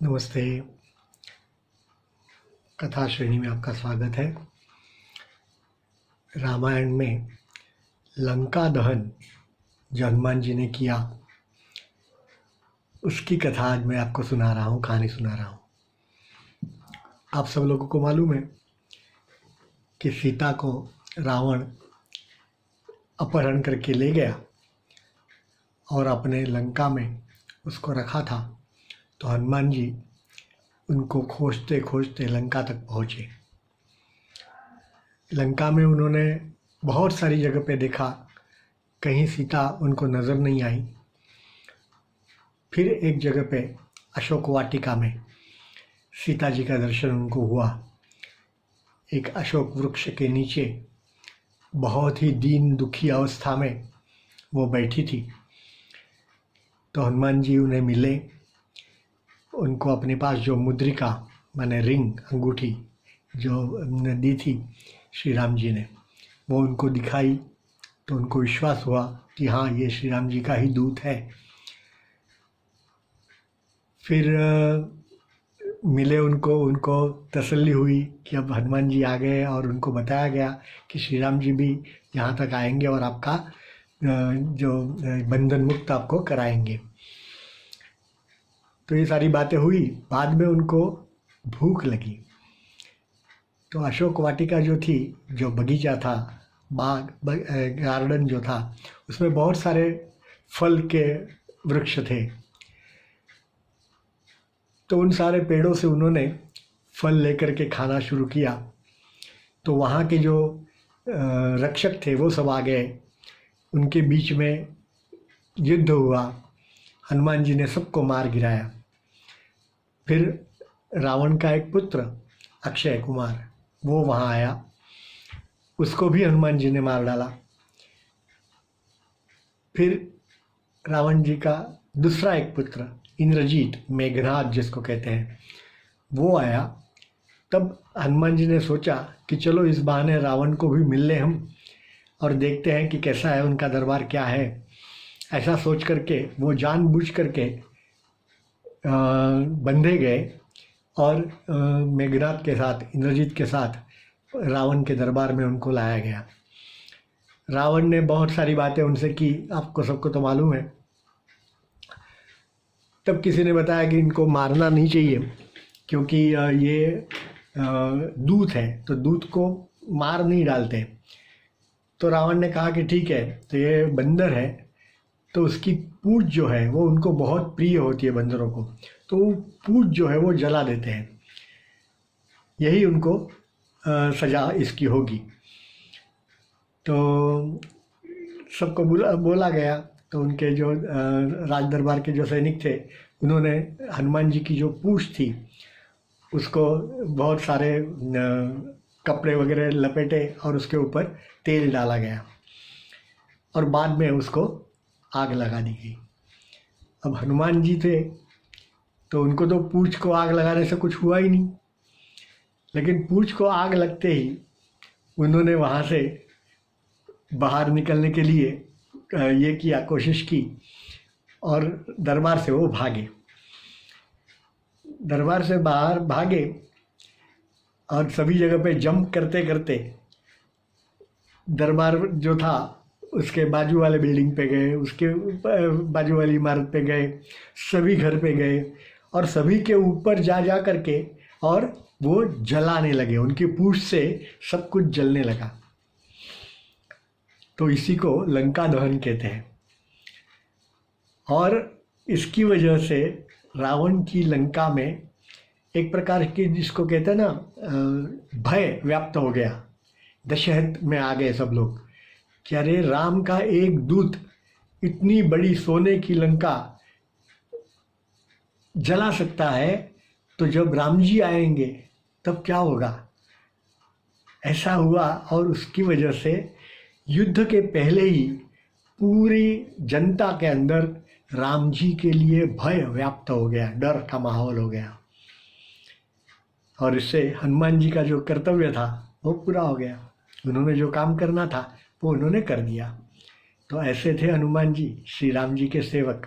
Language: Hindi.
नमस्ते। कथा श्रेणी में आपका स्वागत है। रामायण में लंका दहन जो हनुमान जी ने किया, उसकी कथा आज मैं आपको सुना रहा हूँ, कहानी सुना रहा हूँ। आप सब लोगों को मालूम है कि सीता को रावण अपहरण करके ले गया और अपने लंका में उसको रखा था। तो हनुमान जी उनको खोजते खोजते लंका तक पहुँचे। लंका में उन्होंने बहुत सारी जगह पे देखा, कहीं सीता उनको नज़र नहीं आई। फिर एक जगह पे अशोक वाटिका में सीता जी का दर्शन उनको हुआ। एक अशोक वृक्ष के नीचे बहुत ही दीन दुखी अवस्था में वो बैठी थी। तो हनुमान जी उन्हें मिले। उनको अपने पास जो मुद्रिका माने रिंग, अंगूठी जो दी थी श्री राम जी ने, वो उनको दिखाई। तो उनको विश्वास हुआ कि हाँ, ये श्री राम जी का ही दूत है। फिर मिले उनको तसल्ली हुई कि अब हनुमान जी आ गए और उनको बताया गया कि श्री राम जी भी यहाँ तक आएंगे और आपका जो बंधन मुक्त आपको कराएंगे। तो ये सारी बातें हुई। बाद में उनको भूख लगी। तो अशोक वाटिका जो थी, जो बगीचा था, गार्डन जो था, उसमें बहुत सारे फल के वृक्ष थे। तो उन सारे पेड़ों से उन्होंने फल लेकर के खाना शुरू किया। तो वहाँ के जो रक्षक थे वो सब आ गए। उनके बीच में युद्ध हुआ। हनुमान जी ने सबको मार गिराया। फिर रावण का एक पुत्र अक्षय कुमार वो वहाँ आया, उसको भी हनुमान जी ने मार डाला। फिर रावण जी का दूसरा एक पुत्र इंद्रजीत, मेघनाद जिसको कहते हैं, वो आया। तब हनुमान जी ने सोचा कि चलो इस बहाने रावण को भी मिल लें हम और देखते हैं कि कैसा है, उनका दरबार क्या है। ऐसा सोच करके वो जानबूझ करके बंधे गए और मेघनाद के साथ, इंद्रजीत के साथ रावण के दरबार में उनको लाया गया। रावण ने बहुत सारी बातें उनसे की, आपको सबको तो मालूम है। तब किसी ने बताया कि इनको मारना नहीं चाहिए क्योंकि ये दूत है, तो दूत को मार नहीं डालते। तो रावण ने कहा कि ठीक है, तो ये बंदर है, तो उसकी पूंछ जो है वो उनको बहुत प्रिय होती है बंदरों को, तो वो पूंछ जो है वो जला देते हैं। यही उनको सज़ा इसकी होगी। तो सबको बोला गया। तो उनके जो राज दरबार के जो सैनिक थे, उन्होंने हनुमान जी की जो पूंछ थी उसको बहुत सारे कपड़े वगैरह लपेटे और उसके ऊपर तेल डाला गया और बाद में उसको आग लगा दी गई। अब हनुमान जी थे तो उनको तो पूंछ को आग लगाने से कुछ हुआ ही नहीं, लेकिन पूंछ को आग लगते ही उन्होंने वहाँ से बाहर निकलने के लिए ये किया, कोशिश की और दरबार से वो भागे। दरबार से बाहर भागे और सभी जगह पे जंप करते करते दरबार जो था उसके बाजू वाले बिल्डिंग पे गए, उसके बाजू वाली इमारत पे गए, सभी घर पे गए और सभी के ऊपर जा जा करके और वो जलाने लगे। उनकी पूंछ से सब कुछ जलने लगा। तो इसी को लंका दहन कहते हैं। और इसकी वजह से रावण की लंका में एक प्रकार की, जिसको कहते हैं ना, भय व्याप्त हो गया। दशहत में आ गए सब लोग कि अरे, राम का एक दूत इतनी बड़ी सोने की लंका जला सकता है, तो जब राम जी आएंगे तब क्या होगा। ऐसा हुआ और उसकी वजह से युद्ध के पहले ही पूरी जनता के अंदर राम जी के लिए भय व्याप्त हो गया, डर का माहौल हो गया। और इससे हनुमान जी का जो कर्तव्य था वो पूरा हो गया। उन्होंने जो काम करना था वो उन्होंने कर दिया। तो ऐसे थे हनुमान जी, श्री राम जी के सेवक।